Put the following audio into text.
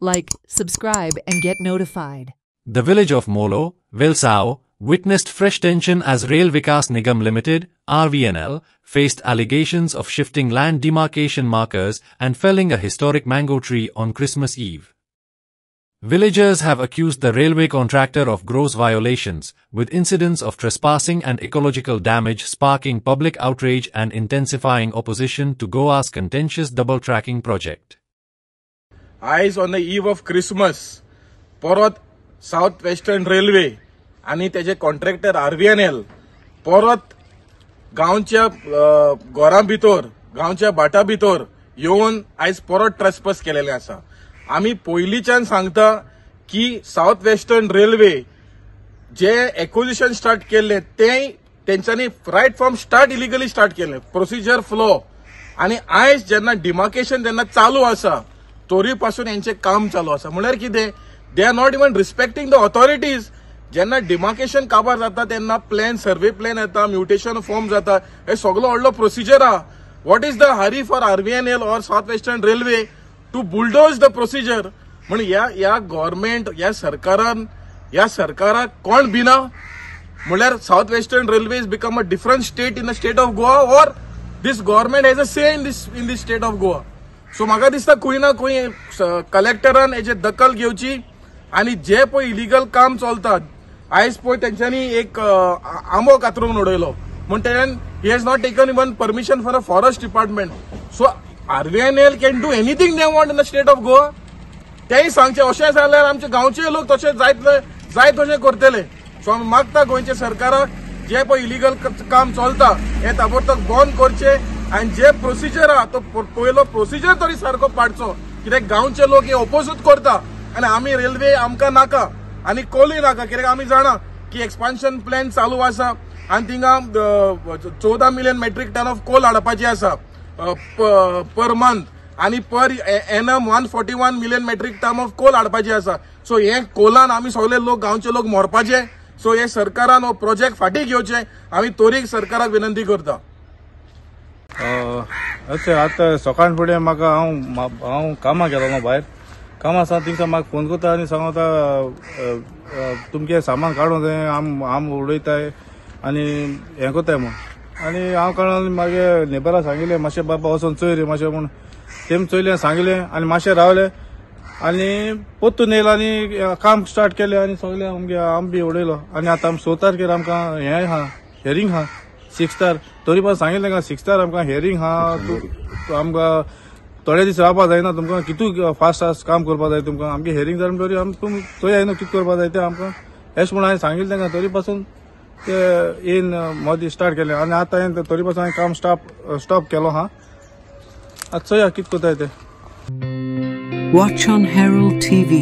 Like, subscribe, and get notified. The village of Molo, Vilsao, witnessed fresh tension as Rail Vikas Nigam Limited, RVNL, faced allegations of shifting land demarcation markers and felling a historic mango tree on Christmas Eve. Villagers have accused the railway contractor of gross violations, with incidents of trespassing and ecological damage sparking public outrage and intensifying opposition to Goa's contentious double-tracking project. Eyes on the eve of Christmas, परत South Western Railway आणि त्याचे contractor RVNL परत गांवच्या घरां भितर गांवच्या Bata भितर येऊन आयज परत ट्रेसपास केलेले आसा. आम्ही पयलींच्यान सांगता की साउथ वेस्टर्न रेल्वे जे एक्विजिशन स्टार्ट केले ते तेंच्यांनी right from start illegally start केले, प्रोसिजर फ्लो. आणि आयज जेन्ना डिमार्केशन जेन्ना चालू आसा तोरी पासून यांचे काम चालू आसा. म्हळ्यार कितें, they are not even respecting the authorities. जेन्ना डिमार्केशन काबार जाता तेन्ना प्लॅन, सर्वे प्लॅन येता, म्युटेशन फॉर्म जाता, हे सगळो व्हडलो प्रोसिजर आहा. What is the hurry for RVNL or south western railway to bulldoze the procedure? म्हणून या गव्हर्नमेंट, या सरकाराक कोण भिना? म्हळ्यार south western railway is become a different state in the state of Goa, or this government has a say in this state of Goa. So म्हाका दिसता खंय ना खंय कलेक्टरान हेची दखल घेवची. आणि जे पळय इलिगल काम चलता, आयज पळय तेंच्यांनी एक आंबो कातरून उडयलो म्हण तेणेन he has not taken even permission for a forest department. So RVNL can do anything they want in the state of Goa. तेय सांगचे अशें जाल्यार आमचे गांवचे लोक तशें जाय तशें करतले. सो आमी मागता गोंयच्या सरकाराक जे पळय इलिगल काम चलता हे ताबडतोब बंद करचे आणि जे प्रोसिजर आहा तो पयलो प्रोसिजर तरी सारको पाडचो. कित्याक गांवचे लोक हे ओपोजूच करता आणि आमी रेल्वे आमकां नाका आणि कोलूय नाका. कित्याक आमी जाणा की एक्सपान्शन प्लॅन चालू आसा आणि थिंगा 14 million metric ton of coal हाडपाचे आसा पर मंथ आणि per annum 141 million metric ton of coal हाडपाचे आसा. सो हे कोलान आमी सगळे लोक गांवचे लोक मरपाचे. सो हे सरकारान हो प्रोजेक्ट फाटीं घेवचे आमी तोरीक सरकाराक विनंती करता. आता सकाळ फुडें म्हाका हांव कामाक गेलो न्हू भायर. कामां आसा थिंगसान म्हाका फोन करता आनी सांगता तुमचें सामान काडून थंय आम उडयताय आनी हें कोताय म्हूण. आनी हांव काडून मागे नेबराक सांगिल्लें मातशें बाबा वचून चोय रे मातशें म्हूण. तेम चोयलें, सांगिल्लें आनी मातशें रावलें आनी पोत्तून येयलो आनी काम स्टार्ट केलें आनी सगळें आमगे आम बी उडयलो. आनी आतां आमी 6 तारखेर आमकां हें आहा, हियरींग आहा 6 तार. तरी पण सांगिल्लें तेंकां 6 तार आमकां हियरींग आहा, आमकां थोडे दीस रावपा जायना, तुमकां कितू फास्ट काम करपा जाय तुमकां. आमगे हियरींग जावन तरी तुमी थंय न्हू कितें करपा जाय तें आमकां अशें म्हूण हांवें सांगिल्लें तेंकां. तरी पासून ते येवन मोदी स्टार्ट केलें आनी आतां हांवें तरी पासून हांवें काम स्टॉप केलो आहा. आतां चोया कितें कोताय तें. Watch on Herald TV.